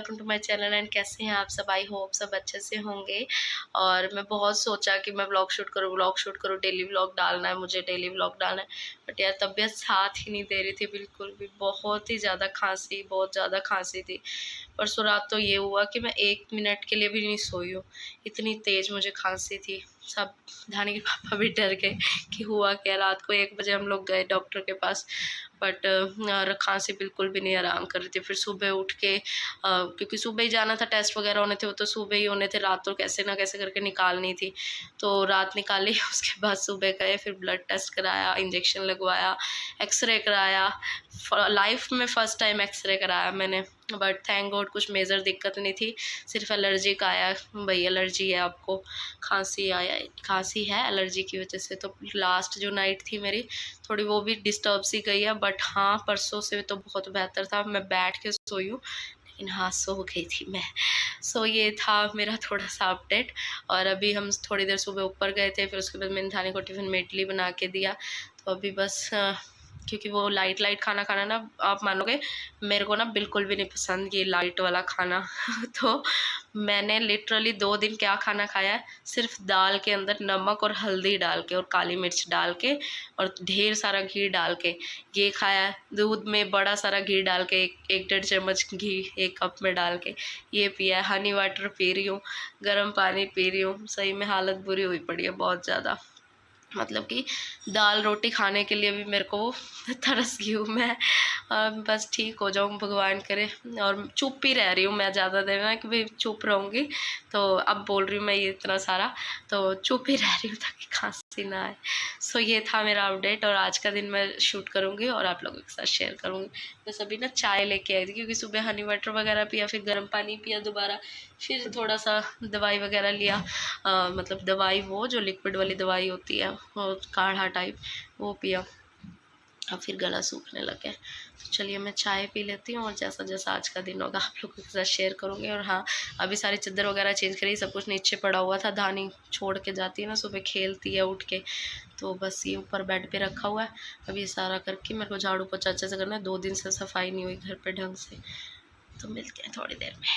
Welcome to my channel. And कैसे हैं आप सब? आई होप सब अच्छे से होंगे। और मैं बहुत सोचा कि मैं व्लॉग शूट करूँ, डेली व्लॉग डालना है, मुझे डेली व्लॉग डालना है। बट यार तबीयत साथ ही नहीं दे रही थी बिल्कुल भी। बहुत ज़्यादा खांसी थी। परसों रात तो ये हुआ कि मैं 1 मिनट के लिए भी नहीं सोई हूँ, इतनी तेज़ मुझे खांसी थी। सब धानी के पापा भी डर गए कि हुआ क्या। रात को 1 बजे हम लोग गए डॉक्टर के पास, बट खांसी बिल्कुल भी नहीं आराम कर रही थी। फिर सुबह उठ के क्योंकि सुबह ही जाना था, टेस्ट वगैरह होने थे, वो तो सुबह ही होने थे। रात तो कैसे ना कैसे करके निकालनी थी, तो रात निकाली। उसके बाद सुबह गए, फिर ब्लड टेस्ट कराया, इंजेक्शन लगवाया, एक्सरे कराया। लाइफ में फ़र्स्ट टाइम एक्सरे कराया मैंने, बट थैंक गॉड कुछ मेजर दिक्कत नहीं थी। सिर्फ एलर्जी का आया, भाई एलर्जी है आपको, खांसी है एलर्जी की वजह से। तो लास्ट जो नाइट थी मेरी, थोड़ी वो भी डिस्टर्ब सी गई है। बट हाँ, परसों से तो बहुत बेहतर था। मैं बैठ के सोई हूँ, लेकिन हाँ सो गई थी मैं। सो ये था मेरा थोड़ा सा अपडेट। और अभी हम थोड़ी देर सुबह ऊपर गए थे, फिर उसके बाद मैंने थाने को टिफ़िन में इडली बना के दिया। तो अभी बस क्योंकि वो लाइट खाना खाना ना, आप मानोगे मेरे को ना बिल्कुल भी नहीं पसंद ये लाइट वाला खाना। तो मैंने लिटरली 2 दिन क्या खाना खाया है, सिर्फ दाल के अंदर नमक और हल्दी डाल के और काली मिर्च डाल के और ढेर सारा घी डाल के ये खाया है। दूध में बड़ा सारा घी डाल के, 1-1.5 चम्मच घी 1 कप में डाल के ये पिया है। हनी वाटर पी रही हूँ, गर्म पानी पी रही हूँ। सही में हालत बुरी हुई पड़ी है बहुत ज़्यादा। मतलब कि दाल रोटी खाने के लिए भी मेरे को तरस गई हूँ मैं। बस ठीक हो जाऊँ भगवान करे। और चुप ही रह रही हूँ मैं ज़्यादा देर ना, कि भाई चुप रहूँगी तो अब बोल रही हूँ मैं ये इतना सारा, तो चुप ही रह रही हूँ ताकि खांसी ना आए। सो ये था मेरा अपडेट, और आज का दिन मैं शूट करूँगी और आप लोगों के साथ शेयर करूँगी। बस अभी ना चाय लेके आई थी, क्योंकि सुबह हनी वाटर वगैरह पिया, फिर गर्म पानी पिया दोबारा, फिर थोड़ा सा दवाई वगैरह लिया। मतलब दवाई वो जो लिक्विड वाली दवाई होती है, वो काढ़ा टाइप, वो पिया। अब फिर गला सूखने लगा है। तो चलिए मैं चाय पी लेती हूँ, और जैसा जैसा आज का दिन होगा आप लोगों के साथ शेयर करूँगी। और हाँ, अभी सारी चादर वगैरह चेंज करी, सब कुछ नीचे पड़ा हुआ था। धानी छोड़ के जाती है ना सुबह, खेलती है उठ के, तो बस ये ऊपर बेड पे रखा हुआ है। अब ये सारा करके मेरे को झाड़ू पोछा अच्छे से करना है। 2 दिन से सफाई नहीं हुई घर पे ढंग से। तो मिलते हैं थोड़ी देर में।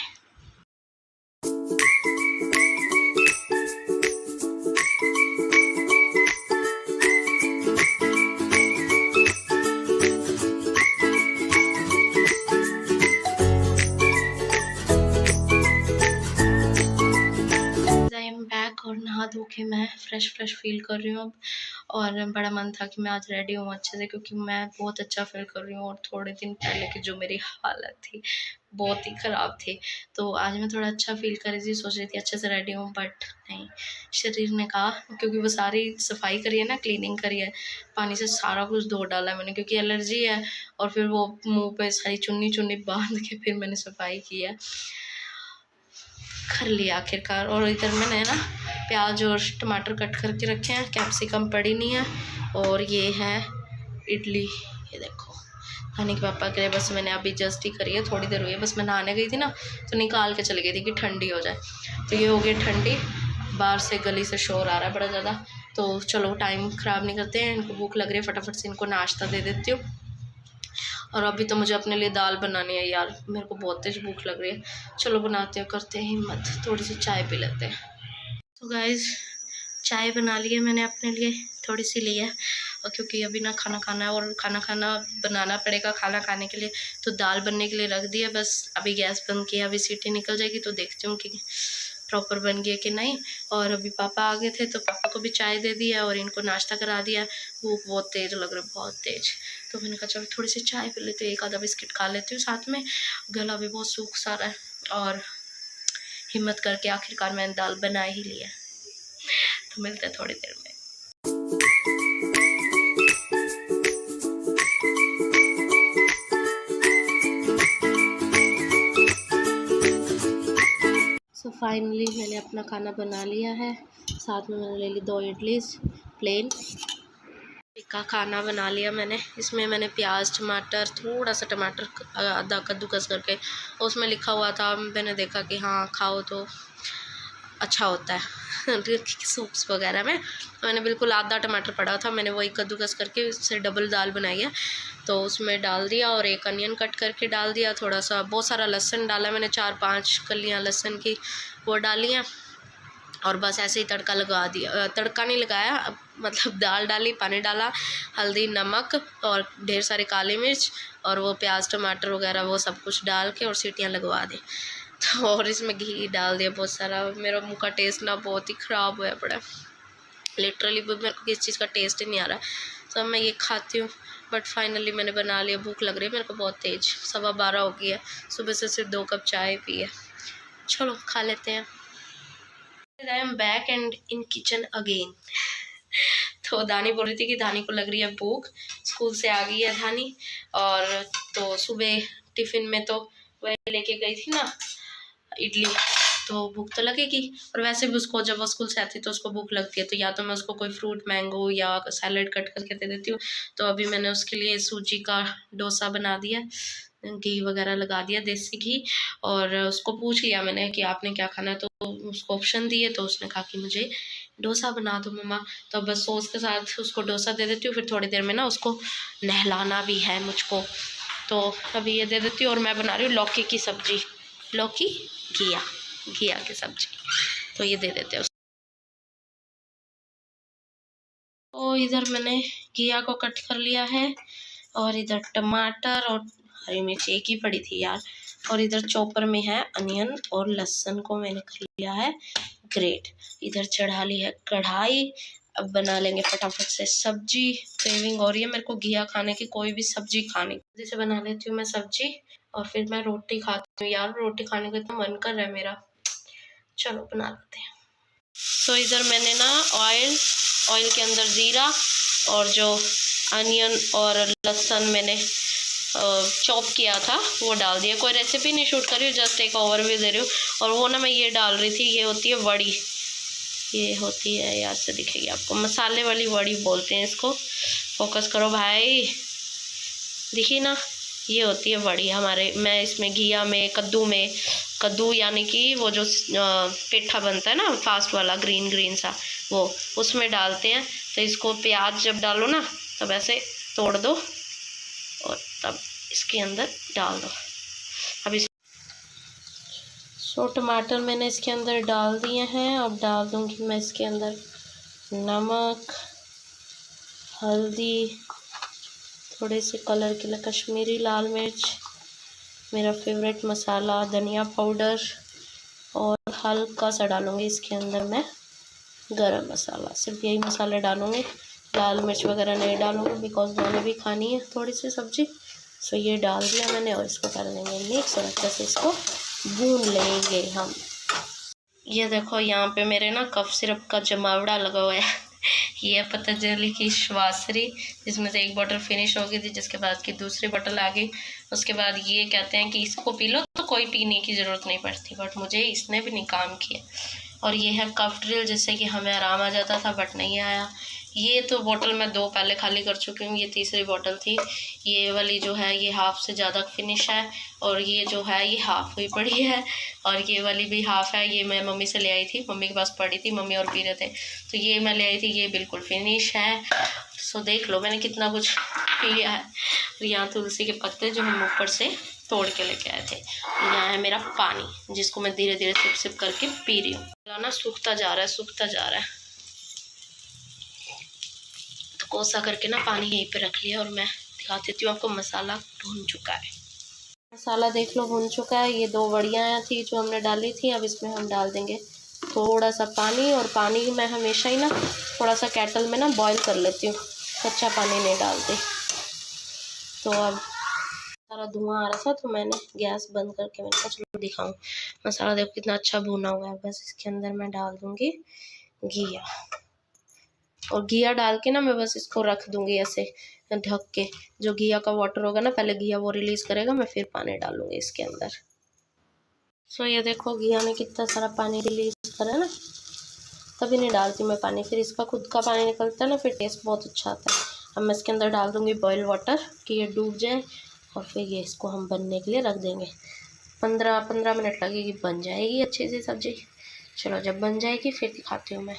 और नहा धो के मैं फ्रेश फील कर रही हूँ अब। और बड़ा मन था कि मैं आज रेडी हूँ अच्छे से, क्योंकि मैं बहुत अच्छा फील कर रही हूँ। और थोड़े दिन पहले की जो मेरी हालत थी बहुत ही ख़राब थी, तो आज मैं थोड़ा अच्छा फील कर रही थी, सोच रही थी अच्छे से रेडी हूँ। बट नहीं, शरीर ने कहा, क्योंकि वो सारी सफाई करी है ना, क्लीनिंग करी है, पानी से सारा कुछ धो डाला है मैंने, क्योंकि एलर्जी है। और फिर वो मुँह पे सारी चुन्नी बांध के फिर मैंने सफाई की है, कर लिया आखिरकार। और इधर मैंने ना प्याज और टमाटर कट करके रखे हैं, कैप्सिकम पड़ी नहीं है। और ये है इडली, ये देखो खाने के पापा के लिए। बस मैंने अभी जस्ट ही करी है, थोड़ी देर हुई है। बस मैं नहाने गई थी ना, तो निकाल के चली गई थी कि ठंडी हो जाए। तो ये हो गई ठंडी। बाहर से गली से शोर आ रहा है बड़ा ज़्यादा, तो चलो टाइम ख़राब नहीं करते हैं। इनको भूख लग रही है, फटाफट से इनको नाश्ता दे देती हूँ। और अभी तो मुझे अपने लिए दाल बनानी है यार, मेरे को बहुत तेज भूख लग रही है। चलो बनाते हैं, करते हैं हिम्मत, थोड़ी सी चाय पी लेते हैं। तो गाइस चाय बना ली है मैंने अपने लिए, थोड़ी सी ली है। और क्योंकि अभी ना खाना खाना है, और खाना बनाना पड़ेगा खाना खाने के लिए, तो दाल बनने के लिए रख दी है। बस अभी गैस बंद किया, अभी सीटी निकल जाएगी तो देखती हूँ कि प्रॉपर बन गया कि नहीं। और अभी पापा आ गए थे, तो पापा को भी चाय दे दिया और इनको नाश्ता करा दिया। भूख बहुत तेज़ लग रहा है, बहुत तेज़। तो मैंने कहा चलो थोड़ी सी चाय पी लेती हूँ, एक आधा बिस्किट खा लेती हूँ साथ में। गला भी बहुत सूख सा रहा है, और हिम्मत करके आखिरकार मैंने दाल बना ही लिया। तो मिलते हैं थोड़ी देर में। सो फाइनली मैंने अपना खाना बना लिया है। साथ में मैंने ले ली 2 इडली प्लेन। टिक्का खाना बना लिया मैंने। इसमें मैंने प्याज, टमाटर, थोड़ा सा टमाटर आधा कद्दूकस करके, उसमें लिखा हुआ था, मैंने देखा कि हाँ खाओ तो अच्छा होता है सूप्स वगैरह में। तो मैंने बिल्कुल आधा टमाटर पड़ा था, मैंने वही कद्दूकस करके उससे डबल दाल बनाई है। तो उसमें डाल दिया और एक अनियन कट करके डाल दिया, थोड़ा सा बहुत सारा लहसुन डाला मैंने, 4-5 कलियाँ लहसुन की वो डाली हैं और बस ऐसे ही तड़का लगा दिया। तड़का नहीं लगाया, मतलब दाल डाली, पानी डाला, हल्दी नमक और ढेर सारे काली मिर्च और वो प्याज टमाटर वगैरह वो सब कुछ डाल के और सीटियाँ लगवा दी। तो और इसमें घी डाल दिया बहुत सारा। मेरा मुँह का टेस्ट ना बहुत ही ख़राब हुआ पड़ा, लिटरली मेरे को किस चीज़ का टेस्ट ही नहीं आ रहा। तो अब मैं ये खाती हूँ, बट फाइनली मैंने बना लिया। भूख लग रही है मेरे को बहुत तेज़, 12:15 हो गई है, सुबह से सिर्फ 2 कप चाय पी है। चलो खा लेते हैं। I am back and in kitchen again. तो दानी बोल रही थी कि दानी को लग रही है भूख, स्कूल से आ गई है दानी। और तो सुबह टिफ़िन में तो वही लेके गई थी ना इडली, तो भूख तो लगेगी। और वैसे भी उसको जब वो स्कूल से आती है तो उसको भूख लगती है, तो या तो मैं उसको कोई फ्रूट मैंगो या सैलेड कट करके दे देती हूँ। तो अभी मैंने उसके लिए सूजी का डोसा बना दिया, घी वगैरह लगा दिया, देसी घी। और उसको पूछ लिया मैंने कि आपने क्या खाना है, तो उसको ऑप्शन दिए, तो उसने कहा कि मुझे डोसा बना दो मम्मा। तो बस सॉस के साथ उसको डोसा दे देती हूँ, फिर थोड़ी देर में ना उसको नहलाना भी है मुझको, तो अभी ये दे देती हूँ। और मैं बना रही हूँ लौकी की सब्जी, लौकी घिया की सब्जी, तो ये दे देते हैं। तो इधर मैंने घिया को कट कर लिया है और इधर टमाटर और हरी मिर्च एक ही पड़ी थी यार, और इधर चॉपर में है अनियन और लहसुन को मैंने कर लिया है ग्रेट। इधर चढ़ा ली है कढ़ाई, अब बना लेंगे फटाफट से सब्जी। क्रेविंग हो रही है मेरे को घिया खाने की, कोई भी सब्जी खाने की। जैसे बना लेती हूँ मैं सब्जी और फिर मैं रोटी खाती हूँ यार, रोटी खाने का इतना मन कर रहा है मेरा। चलो बना लेते हैं। तो इधर मैंने ना ऑयल के अंदर ज़ीरा और जो अनियन और लहसुन मैंने चॉप किया था वो डाल दिया। कोई रेसिपी नहीं शूट कर रही हूँ, जस्ट एक ओवरव्यू दे रही हूँ। और वो ना मैं ये डाल रही थी, ये होती है वड़ी, ये होती है, याद से दिखेगी आपको, मसाले वाली वड़ी बोलते हैं इसको। फोकस करो भाई, देखिए ना, ये होती है वड़ी हमारे। मैं इसमें घिया में कद्दू यानी कि वो जो पेठा बनता है ना फास्ट वाला ग्रीन ग्रीन सा, वो उसमें डालते हैं। तो इसको प्याज जब डालो ना तब ऐसे तोड़ दो और तब इसके अंदर डाल दो। अब इस टमाटर मैंने इसके अंदर डाल दिए हैं। अब डाल दूँगी मैं इसके अंदर नमक, हल्दी, थोड़े से कलर के लिए कश्मीरी लाल मिर्च, मेरा फेवरेट मसाला धनिया पाउडर, और हल्का सा डालूँगी इसके अंदर मैं गरम मसाला। सिर्फ यही मसाले डालूँगी, लाल मिर्च वगैरह नहीं डालूँगी बिकॉज मैंने भी खानी है थोड़ी सी सब्ज़ी। सो ये डाल दिया मैंने और इसको कर लेंगे मिक्स और अच्छे से इसको भून लेंगे हम। ये देखो यहाँ पे मेरे ना कफ सिरप का जमावड़ा लगा हुआ है। ये पतंजलि की श्वासरी, जिसमें से एक बोतल फिनिश हो गई थी, जिसके बाद की दूसरी बोतल आ गई। उसके बाद ये कहते हैं कि इसको पी लो तो कोई पीने की ज़रूरत नहीं पड़ती, बट मुझे इसने भी नहीं काम किया। और ये है कफ ड्रिल, जिससे कि हमें आराम आ जाता था, बट नहीं आया। ये तो बोतल मैं 2 पहले खाली कर चुकी हूँ, ये तीसरी बोतल थी। ये वाली जो है ये हाफ़ से ज़्यादा फिनिश है, और ये जो है ये हाफ़ हुई पड़ी है, और ये वाली भी हाफ़ है। ये मैं मम्मी से ले आई थी, मम्मी के पास पड़ी थी, मम्मी और पी रहे थे, तो ये मैं ले आई थी, ये बिल्कुल फिनिश है। सो देख लो मैंने कितना कुछ पिया है। और यहाँ तुलसी के पत्ते जो हम ऊपर से तोड़ के लेके आए थे। यहाँ है मेरा पानी, जिसको मैं धीरे धीरे सिप सिप करके पी रही हूँ। ना सूखता जा रहा है, तो कोसा करके ना पानी यहीं पे रख लिया। और मैं दिखा देती हूँ आपको, मसाला भून चुका है। मसाला देख लो भून चुका है। ये 2 वड़ियाँ थी जो हमने डाली थी, अब इसमें हम डाल देंगे थोड़ा सा पानी। और पानी मैं हमेशा ही ना थोड़ा सा केटल में ना बॉईल कर लेती हूँ, कच्चा पानी नहीं डालती। तो अब सारा धुआं आ रहा था तो मैंने गैस बंद करके मैंने कहा चलो दिखाऊं। मसाला देखो कितना अच्छा भुना हुआ है। बस इसके अंदर मैं डाल दूँगी घिया, और घिया डाल के ना मैं बस इसको रख दूँगी ऐसे ढक के। जो घिया का वाटर होगा ना, पहले घिया वो रिलीज़ करेगा, मैं फिर पानी डालूँगी इसके अंदर। सो ये देखो घिया ने कितना सारा पानी रिलीज़ करा ना, तभी नहीं डालती मैं पानी, फिर इसका खुद का पानी निकलता है ना, फिर टेस्ट बहुत अच्छा आता है। अब मैं इसके अंदर डाल दूँगी बॉयल वाटर कि ये डूब जाए, और फिर ये इसको हम बनने के लिए रख देंगे। 15 मिनट लगेगी, बन जाएगी अच्छी सी सब्ज़ी। चलो जब बन जाएगी फिर दिखाती हूँ मैं।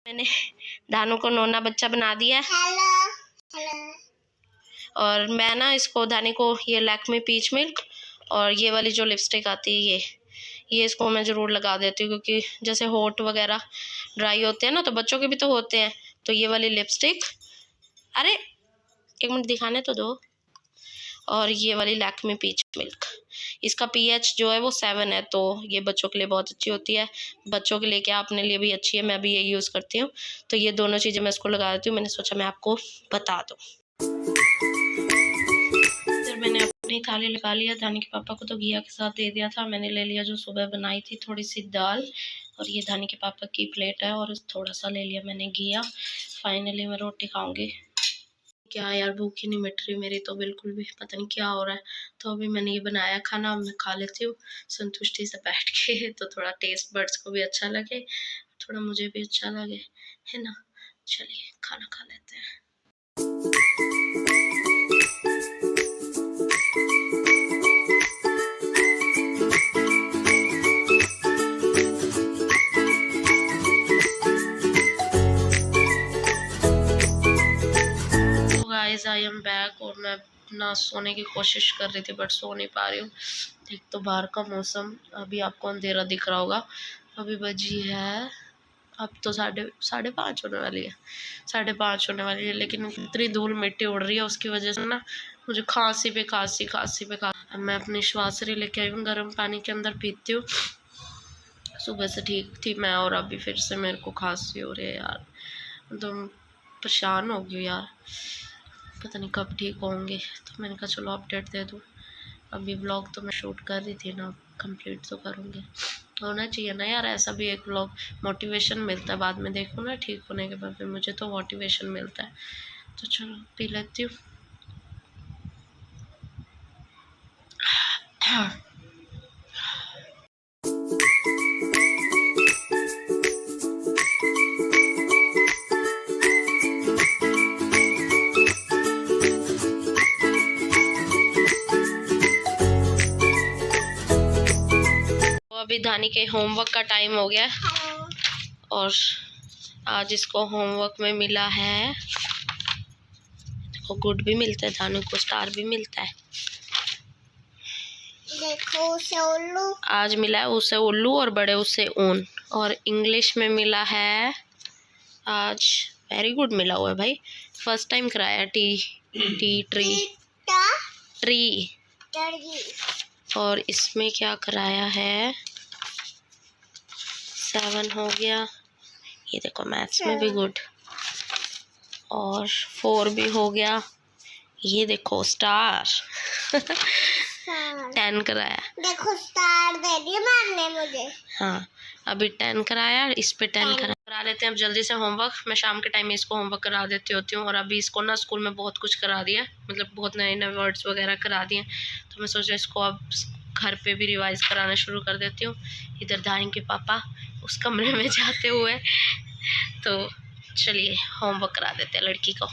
मैंने दानू को नोना बच्चा बना दिया है। और मैं ना इसको धानी को ये लैक्मे पीच मिल्क और ये वाली जो लिपस्टिक आती है ये इसको मैं ज़रूर लगा देती हूँ, क्योंकि जैसे होठ वगैरह ड्राई होते हैं ना, तो बच्चों के भी तो होते हैं, तो ये वाली लिपस्टिक, अरे एक मिनट दिखाने तो दो, और ये वाली लैक्मे पीच मिल्क, इसका pH जो है वो 7 है, तो ये बच्चों के लिए बहुत अच्छी होती है, बच्चों के लिए क्या अपने लिए भी अच्छी है, मैं भी ये यूज़ करती हूँ। तो ये दोनों चीज़ें मैं इसको लगा देती हूँ, मैंने सोचा मैं आपको बता दूँ। फिर मैंने अपनी थाली लगा लिया, धानी के पापा को तो घिया के साथ दे दिया था, मैंने ले लिया जो सुबह बनाई थी थोड़ी सी दाल, और ये धानी के पापा की प्लेट है और थोड़ा सा ले लिया मैंने घिया। फाइनली मैं रोटी खाऊंगी। क्या यार, भूख ही नहीं मिट रही मेरी तो बिल्कुल भी, पता नहीं क्या हो रहा है। तो अभी मैंने ये बनाया खाना, मैं खा लेती हूँ संतुष्टि से बैठ के, तो थोड़ा टेस्ट बड्स को भी अच्छा लगे, थोड़ा मुझे भी अच्छा लगे, है ना। चलिए खाना खा लेते हैं। गाइस आई एम बैक, और मैं ना सोने की कोशिश कर रही थी बट सो नहीं पा रही हूँ। एक तो बाहर का मौसम, अभी आपको अंधेरा दिख रहा होगा, अभी बजी है, अब तो साढ़े पाँच होने वाली है, 5:30 होने वाली है, लेकिन इतनी धूल मिट्टी उड़ रही है उसकी वजह से ना मुझे खांसी पे खांसी। अब मैं अपनी श्वासरी लेके आई हूँ, गर्म पानी के अंदर पीती हूँ। सुबह से ठीक थी मैं, और अभी फिर से मेरे को खांसी हो रही है यार, तो परेशान हो गई यार, पता नहीं कब ठीक होंगे। तो मैंने कहा चलो अपडेट दे दूँ। अभी व्लॉग तो मैं शूट कर रही थी ना, कंप्लीट तो करूँगी, होना चाहिए ना यार, ऐसा भी एक व्लॉग मोटिवेशन मिलता है, बाद में देखो ना ठीक होने के बाद फिर मुझे तो मोटिवेशन मिलता है। तो चलो पी लेती हूँ। अभी धानी के होमवर्क का टाइम हो गया, और आज इसको होमवर्क में मिला है, देखो गुड भी मिलता है, धानी को स्टार भी मिलता है। देखो उसे उल्लू आज मिला है, उसे उल्लू और बड़े उसे ऊन, और इंग्लिश में मिला है आज, वेरी गुड मिला हुआ है भाई, फर्स्ट टाइम कराया ट्री, और इसमें क्या कराया है 7 हो गया, ये देखो मैथ्स में भी गुड, और 4 भी हो गया, ये देखो स्टार 10 कराया, देखो स्टार दे दिया मैंने मुझे। हाँ अभी 10 कराया, इस पे 10 करा लेते हैं अब जल्दी से होमवर्क। मैं शाम के टाइम में इसको होमवर्क करा देती होती हूँ, और अभी इसको ना स्कूल में बहुत कुछ करा दिया, मतलब बहुत नए नए वर्ड्स वगैरह करा दिए, तो मैं सोचा इसको अब घर पे भी रिवाइज कराना शुरू कर देती हूँ। इधर धानी के पापा उस कमरे में जाते हुए, तो चलिए होमवर्क करा देते हैं लड़की को।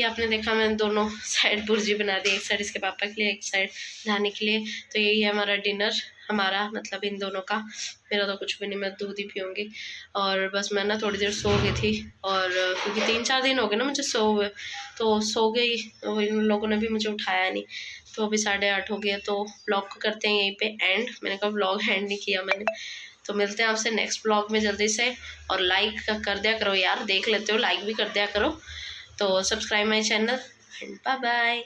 आपने देखा मैंने दोनों साइड भुर्जी बना दी, एक साइड इसके पापा के लिए, एक साइड नानी के लिए। तो यही है हमारा डिनर, हमारा मतलब इन दोनों का। मेरा तो कुछ भी नहीं, मैं दूध ही पीऊँगी। और बस मैं ना थोड़ी देर सो गई थी, और क्योंकि 3-4 दिन हो गए ना मुझे सो हुए, तो सो गई। तो इन लोगों ने भी मुझे उठाया नहीं। तो अभी 8:30 हो गया, तो व्लॉग को करते हैं यहीं पे एंड। मैंने कहा व्लॉग एंड नहीं किया मैंने। तो मिलते हैं आपसे नेक्स्ट व्लॉग में जल्दी से। और लाइक कर दिया करो यार, देख लेते हो, लाइक भी कर दिया करो। तो subscribe my channel and bye bye.